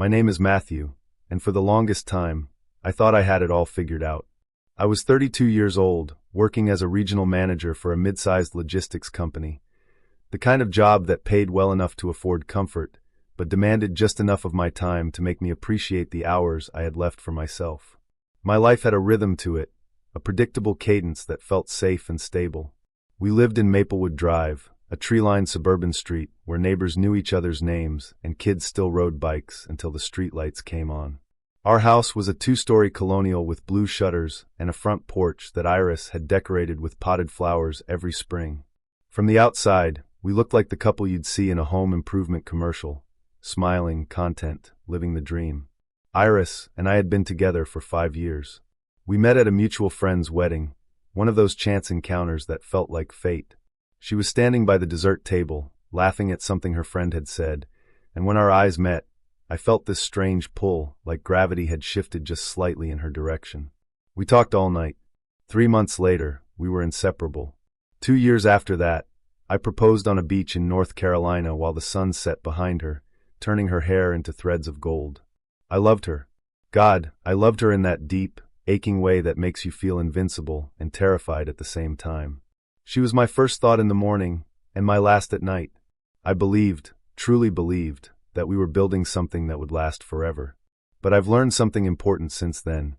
My name is Matthew, and for the longest time, I thought I had it all figured out. I was 32 years old, working as a regional manager for a mid-sized logistics company. The kind of job that paid well enough to afford comfort, but demanded just enough of my time to make me appreciate the hours I had left for myself. My life had a rhythm to it, a predictable cadence that felt safe and stable. We lived in Maplewood Drive, a tree-lined suburban street where neighbors knew each other's names and kids still rode bikes until the streetlights came on. Our house was a two-story colonial with blue shutters and a front porch that Iris had decorated with potted flowers every spring. From the outside, we looked like the couple you'd see in a home improvement commercial, smiling, content, living the dream. Iris and I had been together for 5 years. We met at a mutual friend's wedding, one of those chance encounters that felt like fate. She was standing by the dessert table, laughing at something her friend had said, and when our eyes met, I felt this strange pull, like gravity had shifted just slightly in her direction. We talked all night. 3 months later, we were inseparable. 2 years after that, I proposed on a beach in North Carolina while the sun set behind her, turning her hair into threads of gold. I loved her. God, I loved her in that deep, aching way that makes you feel invincible and terrified at the same time. She was my first thought in the morning and my last at night. I believed, truly believed, that we were building something that would last forever. But I've learned something important since then.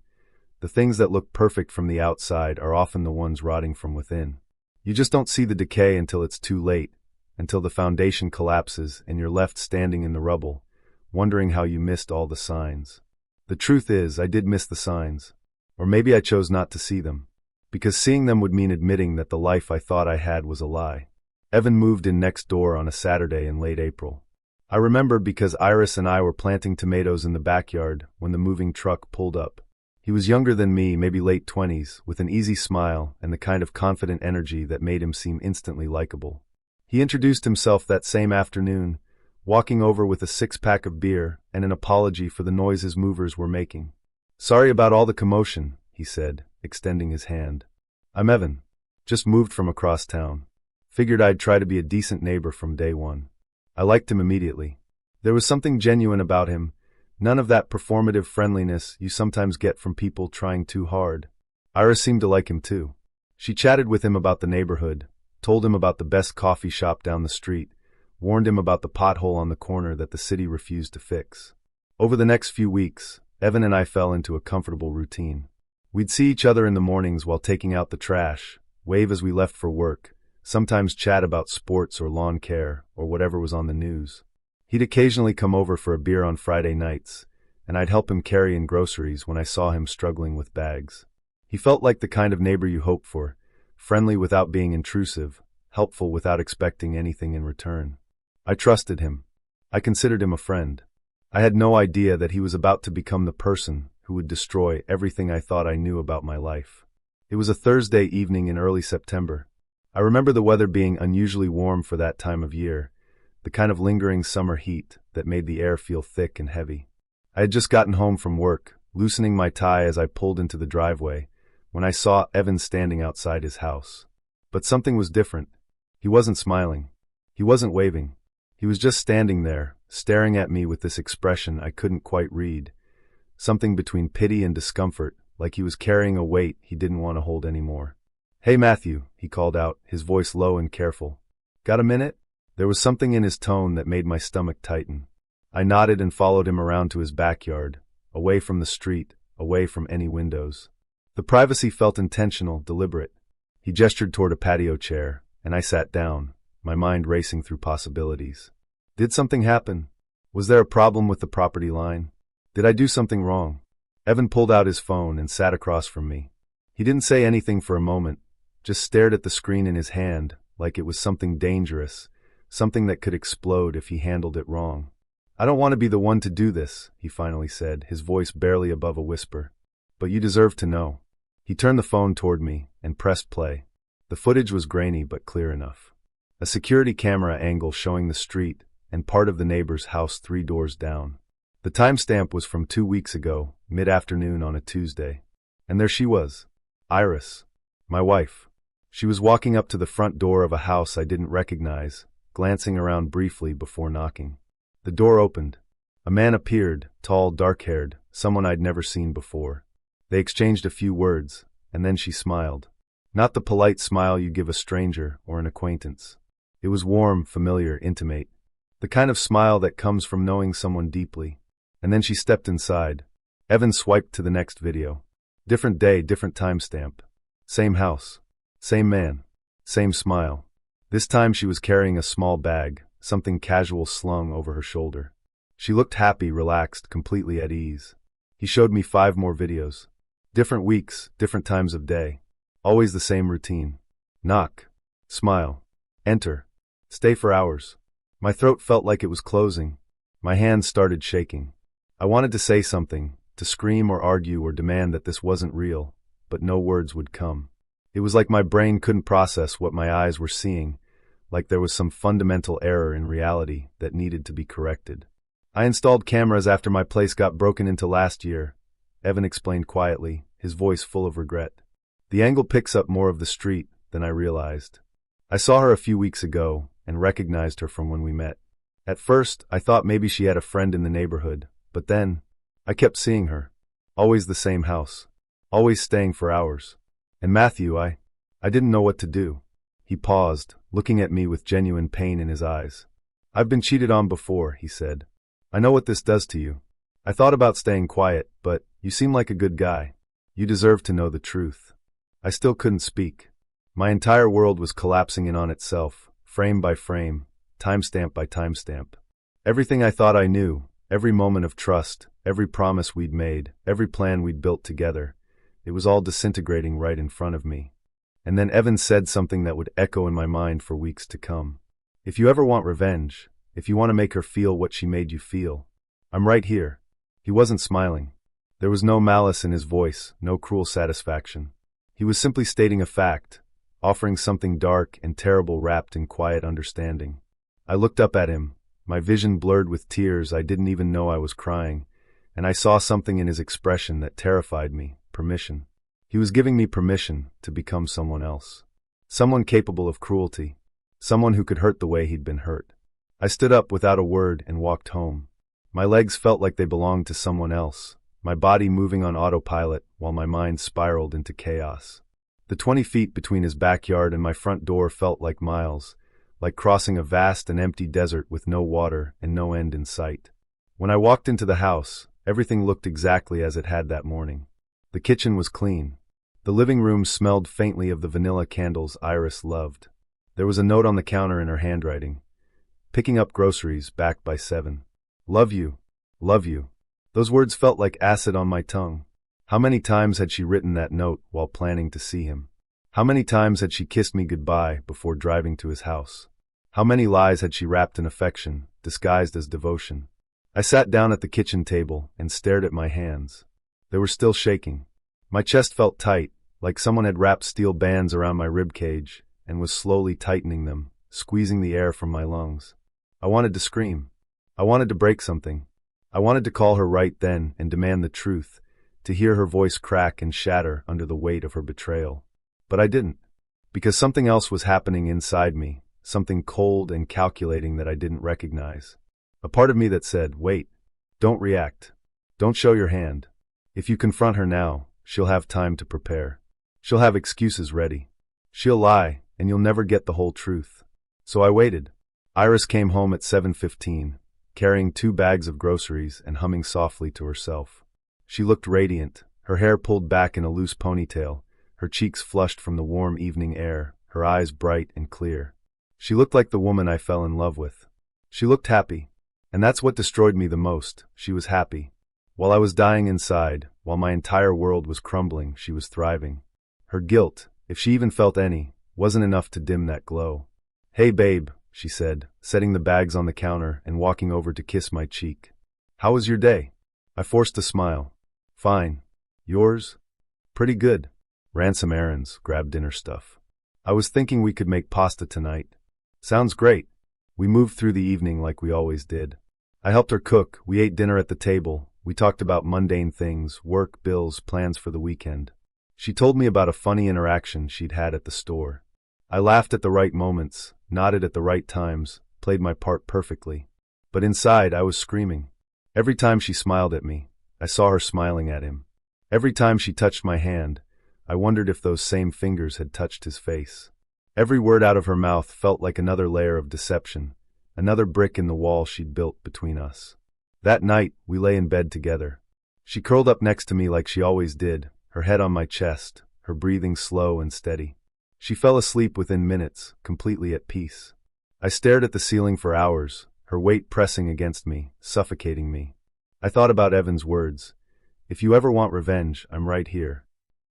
The things that look perfect from the outside are often the ones rotting from within. You just don't see the decay until it's too late, until the foundation collapses and you're left standing in the rubble, wondering how you missed all the signs. The truth is, I did miss the signs. Or maybe I chose not to see them. Because seeing them would mean admitting that the life I thought I had was a lie. Evan moved in next door on a Saturday in late April. I remember because Iris and I were planting tomatoes in the backyard when the moving truck pulled up. He was younger than me, maybe late 20s, with an easy smile and the kind of confident energy that made him seem instantly likable. He introduced himself that same afternoon, walking over with a 6-pack of beer and an apology for the noise his movers were making. "Sorry about all the commotion," he said, extending his hand. "I'm Evan. Just moved from across town. Figured I'd try to be a decent neighbor from day one." I liked him immediately. There was something genuine about him, none of that performative friendliness you sometimes get from people trying too hard. Iris seemed to like him too. She chatted with him about the neighborhood, told him about the best coffee shop down the street, warned him about the pothole on the corner that the city refused to fix. Over the next few weeks, Evan and I fell into a comfortable routine. We'd see each other in the mornings while taking out the trash, wave as we left for work, sometimes chat about sports or lawn care or whatever was on the news. He'd occasionally come over for a beer on Friday nights, and I'd help him carry in groceries when I saw him struggling with bags. He felt like the kind of neighbor you hope for, friendly without being intrusive, helpful without expecting anything in return. I trusted him. I considered him a friend. I had no idea that he was about to become the person who would destroy everything I thought I knew about my life. It was a Thursday evening in early September. I remember the weather being unusually warm for that time of year, the kind of lingering summer heat that made the air feel thick and heavy. I had just gotten home from work, loosening my tie as I pulled into the driveway, when I saw Evan standing outside his house. But something was different. He wasn't smiling. He wasn't waving. He was just standing there, staring at me with this expression I couldn't quite read. Something between pity and discomfort, like he was carrying a weight he didn't want to hold anymore. "Hey Matthew," he called out, his voice low and careful. "Got a minute?" There was something in his tone that made my stomach tighten. I nodded and followed him around to his backyard, away from the street, away from any windows. The privacy felt intentional, deliberate. He gestured toward a patio chair, and I sat down, my mind racing through possibilities. Did something happen? Was there a problem with the property line? Did I do something wrong? Evan pulled out his phone and sat across from me. He didn't say anything for a moment, just stared at the screen in his hand like it was something dangerous, something that could explode if he handled it wrong. "I don't want to be the one to do this," he finally said, his voice barely above a whisper. "But you deserve to know." He turned the phone toward me and pressed play. The footage was grainy but clear enough. A security camera angle showing the street and part of the neighbor's house 3 doors down. The timestamp was from 2 weeks ago, mid-afternoon on a Tuesday. And there she was, Iris, my wife. She was walking up to the front door of a house I didn't recognize, glancing around briefly before knocking. The door opened. A man appeared, tall, dark-haired, someone I'd never seen before. They exchanged a few words, and then she smiled. Not the polite smile you give a stranger or an acquaintance. It was warm, familiar, intimate. The kind of smile that comes from knowing someone deeply. And then she stepped inside. Evan swiped to the next video. Different day, different timestamp. Same house. Same man. Same smile. This time she was carrying a small bag, something casual slung over her shoulder. She looked happy, relaxed, completely at ease. He showed me 5 more videos. Different weeks, different times of day. Always the same routine. Knock. Smile. Enter. Stay for hours. My throat felt like it was closing. My hands started shaking. I wanted to say something, to scream or argue or demand that this wasn't real, but no words would come. It was like my brain couldn't process what my eyes were seeing, like there was some fundamental error in reality that needed to be corrected. I installed cameras after my place got broken into last year, Evan explained quietly, his voice full of regret. The angle picks up more of the street than I realized. I saw her a few weeks ago and recognized her from when we met. At first, I thought maybe she had a friend in the neighborhood, but then, I kept seeing her. Always the same house. Always staying for hours. And Matthew, I didn't know what to do. He paused, looking at me with genuine pain in his eyes. I've been cheated on before, he said. I know what this does to you. I thought about staying quiet, but you seem like a good guy. You deserve to know the truth. I still couldn't speak. My entire world was collapsing in on itself, frame by frame, timestamp by timestamp. Everything I thought I knew, every moment of trust, every promise we'd made, every plan we'd built together, it was all disintegrating right in front of me. And then Evan said something that would echo in my mind for weeks to come. If you ever want revenge, if you want to make her feel what she made you feel, I'm right here. He wasn't smiling. There was no malice in his voice, no cruel satisfaction. He was simply stating a fact, offering something dark and terrible wrapped in quiet understanding. I looked up at him, my vision blurred with tears. I didn't even know I was crying, and I saw something in his expression that terrified me. Permission. He was giving me permission to become someone else. Someone capable of cruelty. Someone who could hurt the way he'd been hurt. I stood up without a word and walked home. My legs felt like they belonged to someone else, my body moving on autopilot while my mind spiraled into chaos. The 20 feet between his backyard and my front door felt like miles, like crossing a vast and empty desert with no water and no end in sight. When I walked into the house, everything looked exactly as it had that morning. The kitchen was clean. The living room smelled faintly of the vanilla candles Iris loved. There was a note on the counter in her handwriting. Picking up groceries, backed by 7. Love you. Love you. Those words felt like acid on my tongue. How many times had she written that note while planning to see him? How many times had she kissed me goodbye before driving to his house? How many lies had she wrapped in affection, disguised as devotion? I sat down at the kitchen table and stared at my hands. They were still shaking. My chest felt tight, like someone had wrapped steel bands around my rib cage and was slowly tightening them, squeezing the air from my lungs. I wanted to scream. I wanted to break something. I wanted to call her right then and demand the truth, to hear her voice crack and shatter under the weight of her betrayal. But I didn't, because something else was happening inside me, something cold and calculating that I didn't recognize. A part of me that said, wait, don't react, don't show your hand. If you confront her now, she'll have time to prepare. She'll have excuses ready. She'll lie, and you'll never get the whole truth. So I waited. Iris came home at 7:15, carrying 2 bags of groceries and humming softly to herself. She looked radiant, her hair pulled back in a loose ponytail, her cheeks flushed from the warm evening air, her eyes bright and clear. She looked like the woman I fell in love with. She looked happy, and that's what destroyed me the most. She was happy. While I was dying inside, while my entire world was crumbling, she was thriving. Her guilt, if she even felt any, wasn't enough to dim that glow. Hey babe, she said, setting the bags on the counter and walking over to kiss my cheek. How was your day? I forced a smile. Fine. Yours? Pretty good. Ran some errands, grabbed dinner stuff. I was thinking we could make pasta tonight. Sounds great. We moved through the evening like we always did. I helped her cook, we ate dinner at the table, we talked about mundane things, work, bills, plans for the weekend. She told me about a funny interaction she'd had at the store. I laughed at the right moments, nodded at the right times, played my part perfectly. But inside I was screaming. Every time she smiled at me, I saw her smiling at him. Every time she touched my hand, I wondered if those same fingers had touched his face. Every word out of her mouth felt like another layer of deception, another brick in the wall she'd built between us. That night, we lay in bed together. She curled up next to me like she always did, her head on my chest, her breathing slow and steady. She fell asleep within minutes, completely at peace. I stared at the ceiling for hours, her weight pressing against me, suffocating me. I thought about Evan's words. If you ever want revenge, I'm right here.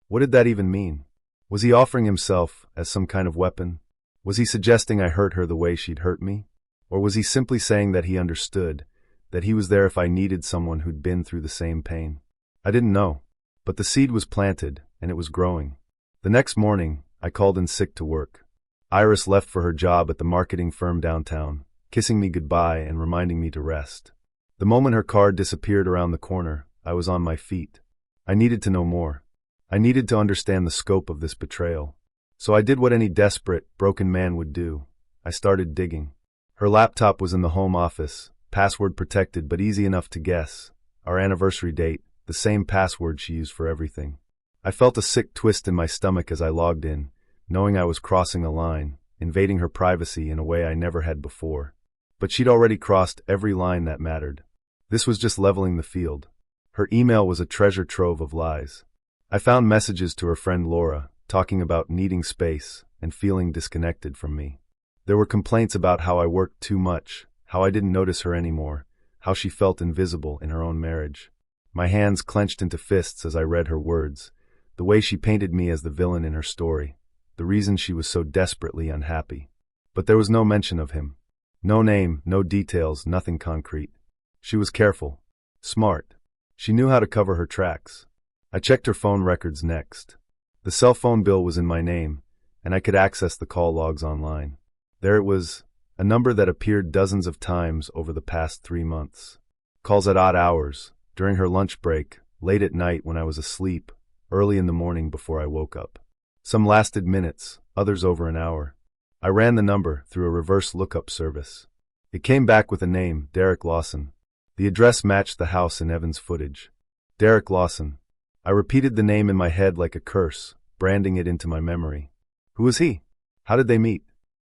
What did that even mean? Was he offering himself as some kind of weapon? Was he suggesting I hurt her the way she'd hurt me? Or was he simply saying that he understood, that he was there if I needed someone who'd been through the same pain? I didn't know. But the seed was planted, and it was growing. The next morning, I called in sick to work. Iris left for her job at the marketing firm downtown, kissing me goodbye and reminding me to rest. The moment her car disappeared around the corner, I was on my feet. I needed to know more. I needed to understand the scope of this betrayal. So I did what any desperate, broken man would do. I started digging. Her laptop was in the home office, password protected but easy enough to guess. Our anniversary date, the same password she used for everything. I felt a sick twist in my stomach as I logged in, knowing I was crossing a line, invading her privacy in a way I never had before. But she'd already crossed every line that mattered. This was just leveling the field. Her email was a treasure trove of lies. I found messages to her friend Laura, talking about needing space and feeling disconnected from me. There were complaints about how I worked too much, how I didn't notice her anymore, how she felt invisible in her own marriage. My hands clenched into fists as I read her words, the way she painted me as the villain in her story, the reason she was so desperately unhappy. But there was no mention of him. No name, no details, nothing concrete. She was careful. Smart. She knew how to cover her tracks. I checked her phone records next. The cell phone bill was in my name, and I could access the call logs online. There it was, a number that appeared dozens of times over the past 3 months. Calls at odd hours, during her lunch break, late at night when I was asleep, early in the morning before I woke up. Some lasted minutes, others over an hour. I ran the number through a reverse lookup service. It came back with a name, Derek Lawson. The address matched the house in Evan's footage. Derek Lawson. I repeated the name in my head like a curse, branding it into my memory. Who was he? How did they meet?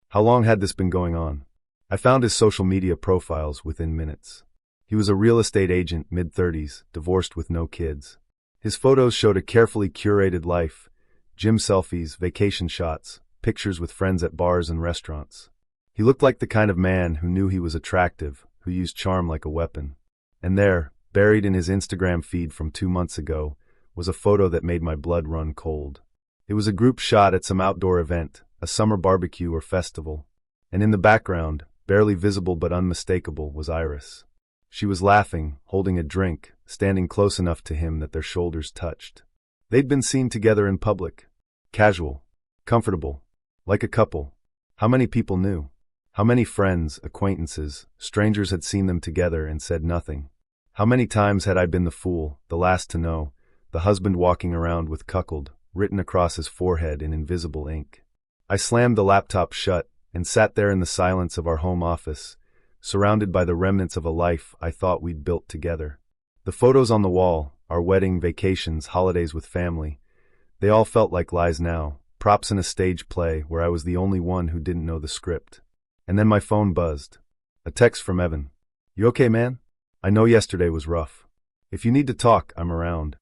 How long had this been going on? I found his social media profiles within minutes. He was a real estate agent, mid-30s, divorced with no kids. His photos showed a carefully curated life, gym selfies, vacation shots, pictures with friends at bars and restaurants. He looked like the kind of man who knew he was attractive, who used charm like a weapon. And there, buried in his Instagram feed from 2 months ago, was a photo that made my blood run cold. It was a group shot at some outdoor event, a summer barbecue or festival. And in the background, barely visible but unmistakable, was Iris. She was laughing, holding a drink, standing close enough to him that their shoulders touched. They'd been seen together in public. Casual. Comfortable. Like a couple. How many people knew? How many friends, acquaintances, strangers had seen them together and said nothing? How many times had I been the fool, the last to know, the husband walking around with cuckold written across his forehead in invisible ink? I slammed the laptop shut and sat there in the silence of our home office, surrounded by the remnants of a life I thought we'd built together. The photos on the wall, our wedding, vacations, holidays with family, they all felt like lies now, props in a stage play where I was the only one who didn't know the script. And then my phone buzzed. A text from Evan. "You okay, man? I know yesterday was rough. If you need to talk, I'm around."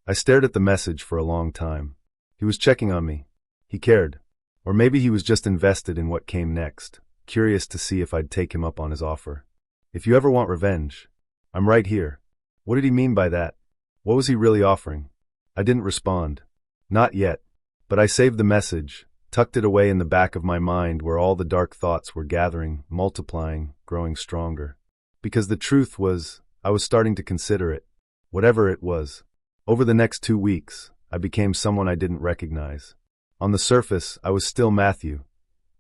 I stared at the message for a long time. He was checking on me. He cared. Or maybe he was just invested in what came next, curious to see if I'd take him up on his offer. "If you ever want revenge, I'm right here." What did he mean by that? What was he really offering? I didn't respond. Not yet. But I saved the message, tucked it away in the back of my mind where all the dark thoughts were gathering, multiplying, growing stronger. Because the truth was, I was starting to consider it. Whatever it was. Over the next 2 weeks, I became someone I didn't recognize. On the surface, I was still Matthew,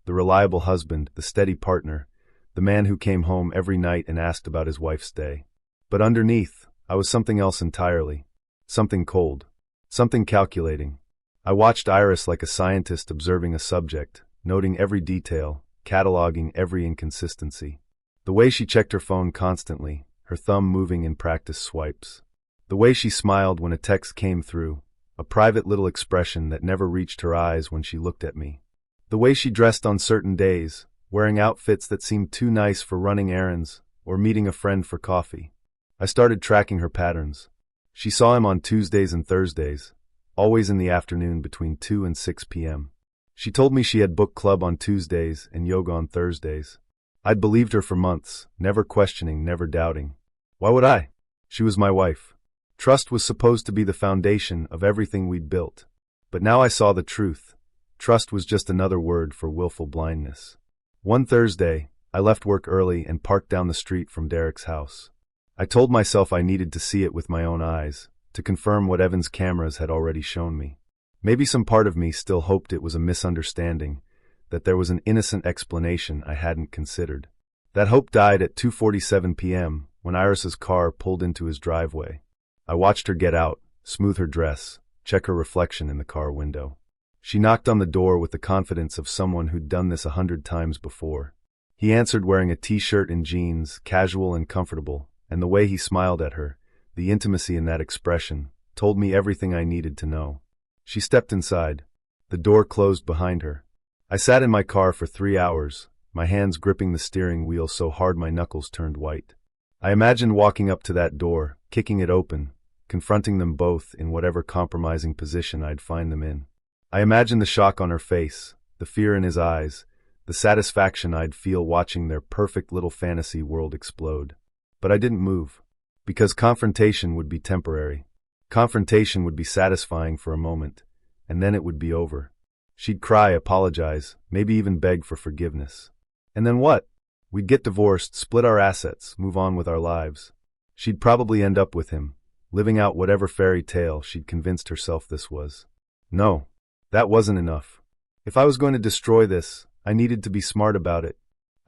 the reliable husband, the steady partner, the man who came home every night and asked about his wife's day. But underneath, I was something else entirely. Something cold. Something calculating. I watched Iris like a scientist observing a subject, noting every detail, cataloging every inconsistency. The way she checked her phone constantly, her thumb moving in practice swipes. The way she smiled when a text came through, a private little expression that never reached her eyes when she looked at me. The way she dressed on certain days, wearing outfits that seemed too nice for running errands or meeting a friend for coffee. I started tracking her patterns. She saw him on Tuesdays and Thursdays, always in the afternoon between 2 and 6 p.m. She told me she had book club on Tuesdays and yoga on Thursdays. I'd believed her for months, never questioning, never doubting. Why would I? She was my wife. Trust was supposed to be the foundation of everything we'd built. But now I saw the truth. Trust was just another word for willful blindness. One Thursday, I left work early and parked down the street from Derek's house. I told myself I needed to see it with my own eyes, to confirm what Evan's cameras had already shown me. Maybe some part of me still hoped it was a misunderstanding, that there was an innocent explanation I hadn't considered. That hope died at 2:47 p.m. when Iris's car pulled into his driveway. I watched her get out, smooth her dress, check her reflection in the car window. She knocked on the door with the confidence of someone who'd done this 100 times before. He answered wearing a t-shirt and jeans, casual and comfortable, and the way he smiled at her, the intimacy in that expression, told me everything I needed to know. She stepped inside. The door closed behind her. I sat in my car for 3 hours, my hands gripping the steering wheel so hard my knuckles turned white. I imagined walking up to that door, kicking it open, confronting them both in whatever compromising position I'd find them in. I imagined the shock on her face, the fear in his eyes, the satisfaction I'd feel watching their perfect little fantasy world explode. But I didn't move, because confrontation would be temporary. Confrontation would be satisfying for a moment, and then it would be over. She'd cry, apologize, maybe even beg for forgiveness. And then what? We'd get divorced, split our assets, move on with our lives. She'd probably end up with him, living out whatever fairy tale she'd convinced herself this was. No, that wasn't enough. If I was going to destroy this, I needed to be smart about it.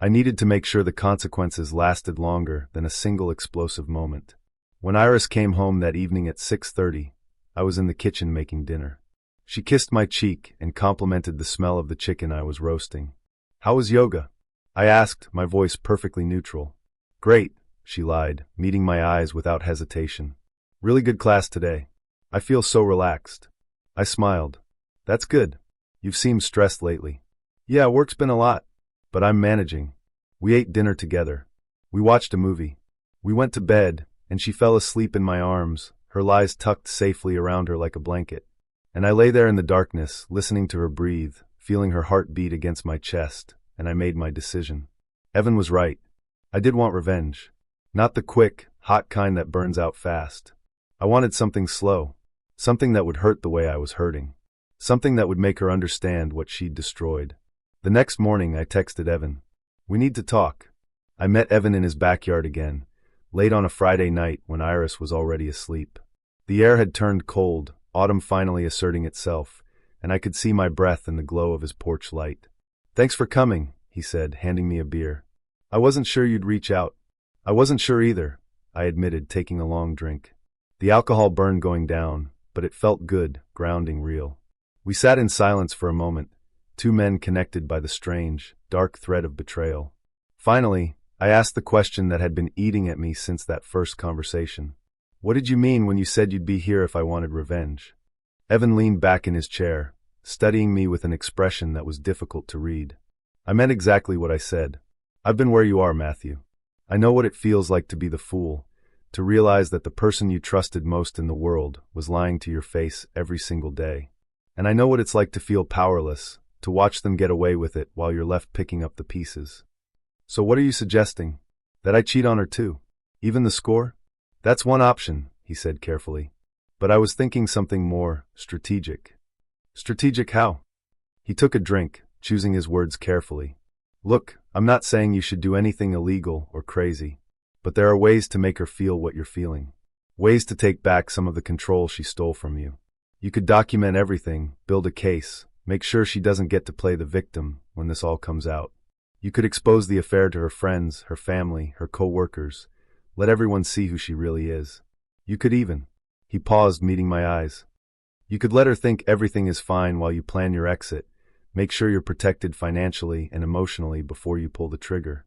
I needed to make sure the consequences lasted longer than a single explosive moment. When Iris came home that evening at 6:30, I was in the kitchen making dinner. She kissed my cheek and complimented the smell of the chicken I was roasting. "How was yoga?" I asked, my voice perfectly neutral. "Great," she lied, meeting my eyes without hesitation. "Really good class today. I feel so relaxed." I smiled. "That's good. You've seemed stressed lately." "Yeah, work's been a lot, but I'm managing." We ate dinner together. We watched a movie. We went to bed, and she fell asleep in my arms, her lies tucked safely around her like a blanket. And I lay there in the darkness, listening to her breathe, feeling her heart beat against my chest, and I made my decision. Evan was right. I did want revenge. Not the quick, hot kind that burns out fast. I wanted something slow. Something that would hurt the way I was hurting. Something that would make her understand what she'd destroyed. The next morning I texted Evan. "We need to talk." I met Evan in his backyard again, late on a Friday night when Iris was already asleep. The air had turned cold, autumn finally asserting itself, and I could see my breath in the glow of his porch light. "Thanks for coming," he said, handing me a beer. "I wasn't sure you'd reach out." "I wasn't sure either," I admitted, taking a long drink. The alcohol burned going down, but it felt good, grounding, real. We sat in silence for a moment, two men connected by the strange, dark thread of betrayal. Finally, I asked the question that had been eating at me since that first conversation. "What did you mean when you said you'd be here if I wanted revenge?" Evan leaned back in his chair, studying me with an expression that was difficult to read. "I meant exactly what I said. I've been where you are, Matthew. I know what it feels like to be the fool, to realize that the person you trusted most in the world was lying to your face every single day. And I know what it's like to feel powerless, to watch them get away with it while you're left picking up the pieces. So what are you suggesting? That I cheat on her too? Even the score?" "That's one option," he said carefully. "But I was thinking something more strategic." "Strategic how?" He took a drink, choosing his words carefully. "Look, I'm not saying you should do anything illegal or crazy, but there are ways to make her feel what you're feeling. Ways to take back some of the control she stole from you. You could document everything, build a case, make sure she doesn't get to play the victim when this all comes out. You could expose the affair to her friends, her family, her co-workers. Let everyone see who she really is. You could even..." He paused, meeting my eyes. "You could let her think everything is fine while you plan your exit. Make sure you're protected financially and emotionally before you pull the trigger."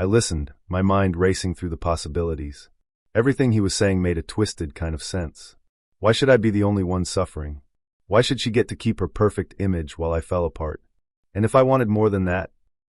I listened, my mind racing through the possibilities. Everything he was saying made a twisted kind of sense. Why should I be the only one suffering? Why should she get to keep her perfect image while I fell apart? And if I wanted more than that?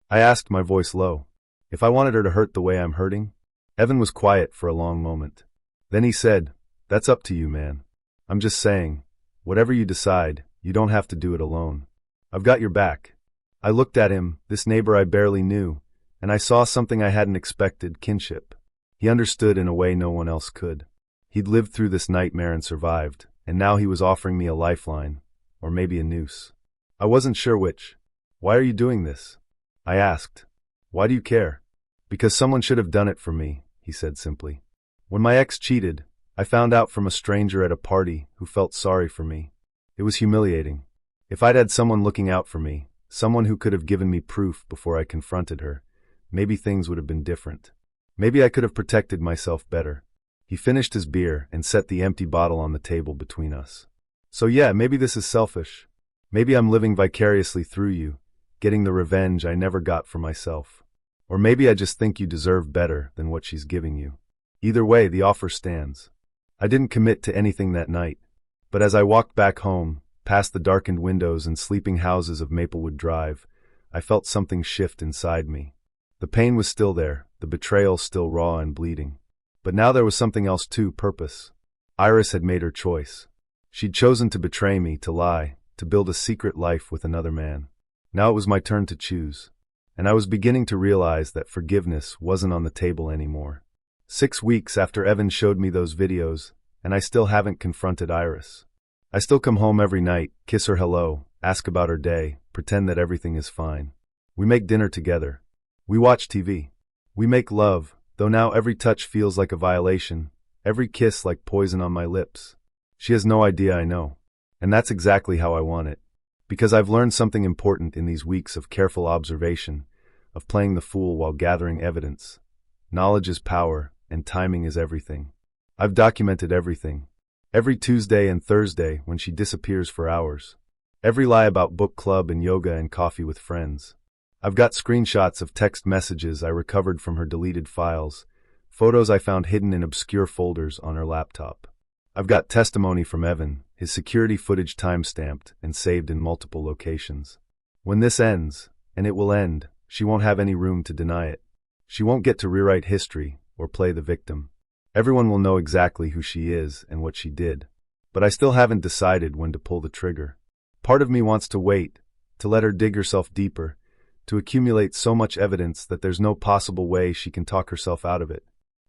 I asked, my voice low. If I wanted her to hurt the way I'm hurting? Evan was quiet for a long moment. Then he said, "That's up to you, man. I'm just saying, whatever you decide, you don't have to do it alone. I've got your back." I looked at him, this neighbor I barely knew, and I saw something I hadn't expected: kinship. He understood in a way no one else could. He'd lived through this nightmare and survived, and now he was offering me a lifeline, or maybe a noose. I wasn't sure which. "Why are you doing this?" I asked. "Why do you care?" "Because someone should have done it for me," he said simply. "When my ex cheated, I found out from a stranger at a party who felt sorry for me. It was humiliating. If I'd had someone looking out for me, someone who could have given me proof before I confronted her, maybe things would have been different. Maybe I could have protected myself better." He finished his beer and set the empty bottle on the table between us. "So yeah, maybe this is selfish. Maybe I'm living vicariously through you, getting the revenge I never got for myself. Or maybe I just think you deserve better than what she's giving you. Either way, the offer stands." I didn't commit to anything that night, but as I walked back home, past the darkened windows and sleeping houses of Maplewood Drive, I felt something shift inside me. The pain was still there, the betrayal still raw and bleeding. But now there was something else too: purpose. Iris had made her choice. She'd chosen to betray me, to lie, to build a secret life with another man. Now it was my turn to choose. And I was beginning to realize that forgiveness wasn't on the table anymore. 6 weeks after Evan showed me those videos, and I still haven't confronted Iris. I still come home every night, kiss her hello, ask about her day, pretend that everything is fine. We make dinner together. We watch TV. We make love, though now every touch feels like a violation, every kiss like poison on my lips. She has no idea I know. And that's exactly how I want it. Because I've learned something important in these weeks of careful observation, of playing the fool while gathering evidence. Knowledge is power, and timing is everything. I've documented everything. Every Tuesday and Thursday when she disappears for hours. Every lie about book club and yoga and coffee with friends. I've got screenshots of text messages I recovered from her deleted files, photos I found hidden in obscure folders on her laptop. I've got testimony from Evan, his security footage time-stamped and saved in multiple locations. When this ends, and it will end, she won't have any room to deny it. She won't get to rewrite history or play the victim. Everyone will know exactly who she is and what she did. But I still haven't decided when to pull the trigger. Part of me wants to wait, to let her dig herself deeper, to accumulate so much evidence that there's no possible way she can talk herself out of it.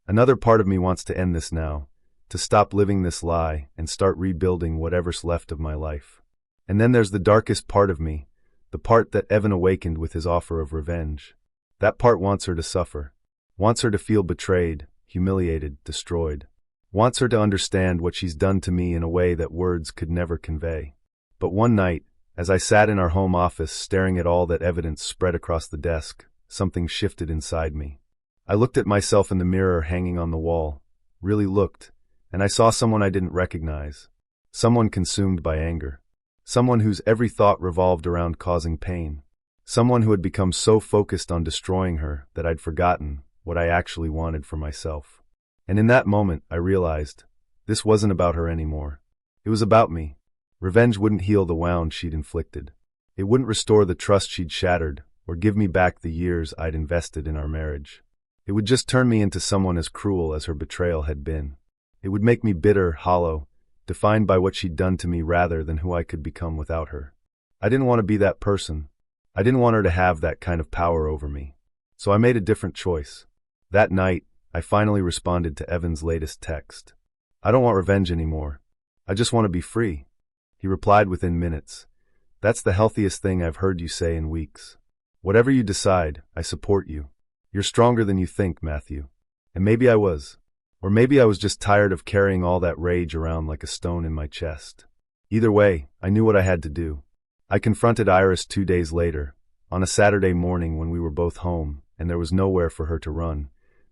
Another part of me wants to end this now, to stop living this lie and start rebuilding whatever's left of my life. And then there's the darkest part of me, the part that Evan awakened with his offer of revenge. That part wants her to suffer, wants her to feel betrayed, humiliated, destroyed, wants her to understand what she's done to me in a way that words could never convey. But one night, as I sat in our home office staring at all that evidence spread across the desk, something shifted inside me. I looked at myself in the mirror hanging on the wall, really looked, and I saw someone I didn't recognize. Someone consumed by anger. Someone whose every thought revolved around causing pain. Someone who had become so focused on destroying her that I'd forgotten what I actually wanted for myself. And in that moment, I realized this wasn't about her anymore. It was about me. Revenge wouldn't heal the wound she'd inflicted. It wouldn't restore the trust she'd shattered or give me back the years I'd invested in our marriage. It would just turn me into someone as cruel as her betrayal had been. It would make me bitter, hollow, defined by what she'd done to me rather than who I could become without her. I didn't want to be that person. I didn't want her to have that kind of power over me. So I made a different choice. That night, I finally responded to Evan's latest text. "I don't want revenge anymore. I just want to be free." He replied within minutes. "That's the healthiest thing I've heard you say in weeks. Whatever you decide, I support you. You're stronger than you think, Matthew." And maybe I was. Or maybe I was just tired of carrying all that rage around like a stone in my chest. Either way, I knew what I had to do. I confronted Iris 2 days later, on a Saturday morning when we were both home, and there was nowhere for her to run,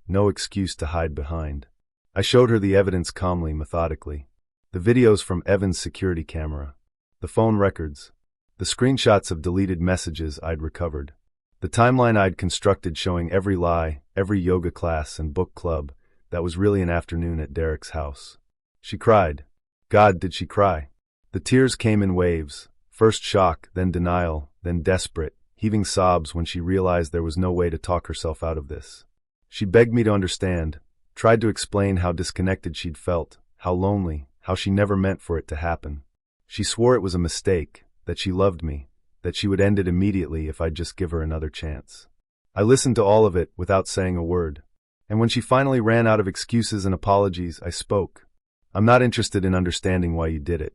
no excuse to hide behind. I showed her the evidence calmly, methodically. The videos from Evan's security camera, the phone records, the screenshots of deleted messages I'd recovered. The timeline I'd constructed showing every lie, every yoga class and book club, that was really an afternoon at Derek's house. She cried. God, did she cry? The tears came in waves, first shock, then denial, then desperate, heaving sobs when she realized there was no way to talk herself out of this. She begged me to understand, tried to explain how disconnected she'd felt, how lonely, how she never meant for it to happen. She swore it was a mistake, that she loved me, that she would end it immediately if I'd just give her another chance. I listened to all of it without saying a word. And when she finally ran out of excuses and apologies, I spoke. I'm not interested in understanding why you did it,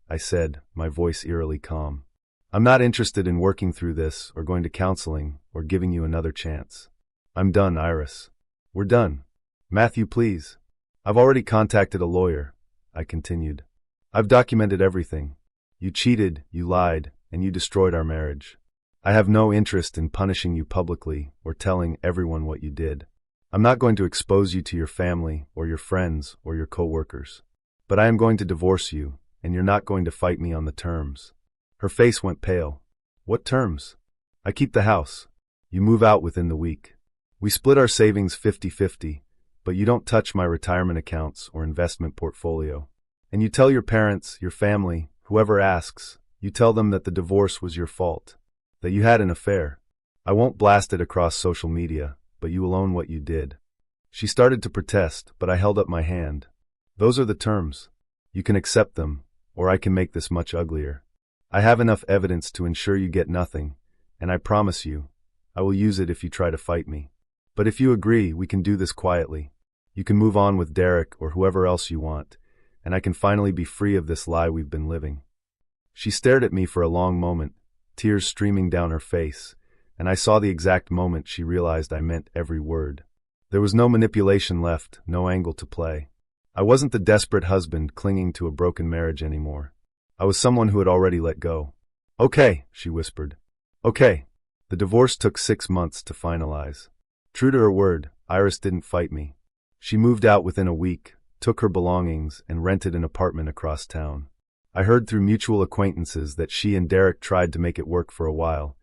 I said, my voice eerily calm. I'm not interested in working through this, or going to counseling, or giving you another chance. I'm done, Iris. We're done. Matthew, please. I've already contacted a lawyer, I continued. I've documented everything. You cheated, you lied, and you destroyed our marriage. I have no interest in punishing you publicly or telling everyone what you did. I'm not going to expose you to your family or your friends or your co-workers. But I am going to divorce you, and you're not going to fight me on the terms. Her face went pale. What terms? I keep the house. You move out within the week. We split our savings 50-50, but you don't touch my retirement accounts or investment portfolio. And you tell your parents, your family, whoever asks, you tell them that the divorce was your fault, that you had an affair. I won't blast it across social media, but you will own what you did. She started to protest, but I held up my hand. Those are the terms. You can accept them, or I can make this much uglier. I have enough evidence to ensure you get nothing, and I promise you, I will use it if you try to fight me. But if you agree, we can do this quietly. You can move on with Derek or whoever else you want, and I can finally be free of this lie we've been living. She stared at me for a long moment, tears streaming down her face, and I saw the exact moment she realized I meant every word. There was no manipulation left, no angle to play. I wasn't the desperate husband clinging to a broken marriage anymore. I was someone who had already let go. Okay, she whispered. Okay. The divorce took 6 months to finalize. True to her word, Iris didn't fight me. She moved out within a week, took her belongings, and rented an apartment across town. I heard through mutual acquaintances that she and Derek tried to make it work for a while,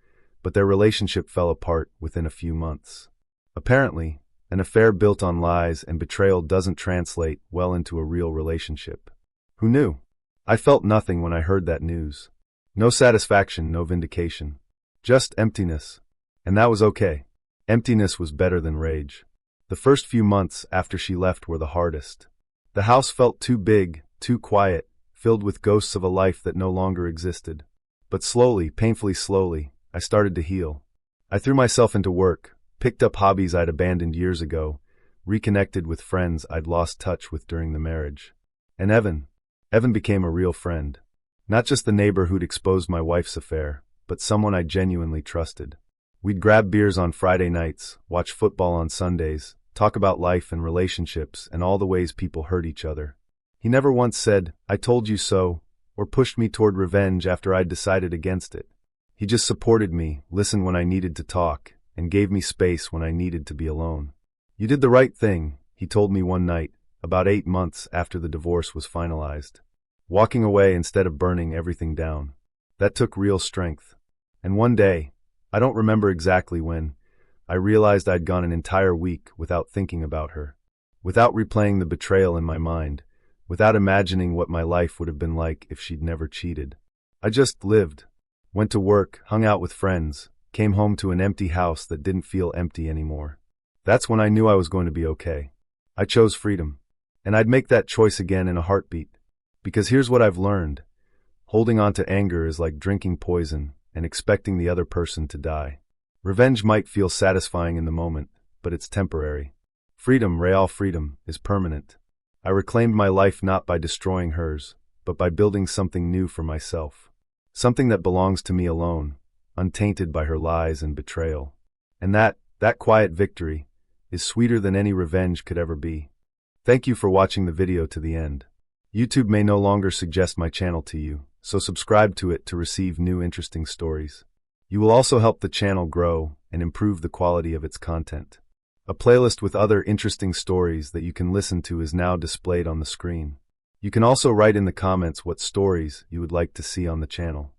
but their relationship fell apart within a few months. Apparently, an affair built on lies and betrayal doesn't translate well into a real relationship. Who knew? I felt nothing when I heard that news. No satisfaction, no vindication. Just emptiness. And that was okay. Emptiness was better than rage. The first few months after she left were the hardest. The house felt too big, too quiet, filled with ghosts of a life that no longer existed. But slowly, painfully slowly, I started to heal. I threw myself into work, picked up hobbies I'd abandoned years ago, reconnected with friends I'd lost touch with during the marriage. And Evan became a real friend. Not just the neighbor who'd exposed my wife's affair, but someone I genuinely trusted. We'd grab beers on Friday nights, watch football on Sundays, talk about life and relationships and all the ways people hurt each other. He never once said, "I told you so," or pushed me toward revenge after I'd decided against it. He just supported me, listened when I needed to talk, and gave me space when I needed to be alone. "You did the right thing," he told me one night, about 8 months after the divorce was finalized. Walking away instead of burning everything down. That took real strength. And one day, I don't remember exactly when, I realized I'd gone an entire week without thinking about her, without replaying the betrayal in my mind, without imagining what my life would have been like if she'd never cheated. I just lived, went to work, hung out with friends, came home to an empty house that didn't feel empty anymore. That's when I knew I was going to be okay. I chose freedom. And I'd make that choice again in a heartbeat. Because here's what I've learned. Holding on to anger is like drinking poison and expecting the other person to die. Revenge might feel satisfying in the moment, but it's temporary. Freedom, real freedom, is permanent. I reclaimed my life not by destroying hers, but by building something new for myself. Something that belongs to me alone, untainted by her lies and betrayal. And that quiet victory, is sweeter than any revenge could ever be. Thank you for watching the video to the end. YouTube may no longer suggest my channel to you, so subscribe to it to receive new interesting stories. You will also help the channel grow and improve the quality of its content. A playlist with other interesting stories that you can listen to is now displayed on the screen. You can also write in the comments what stories you would like to see on the channel.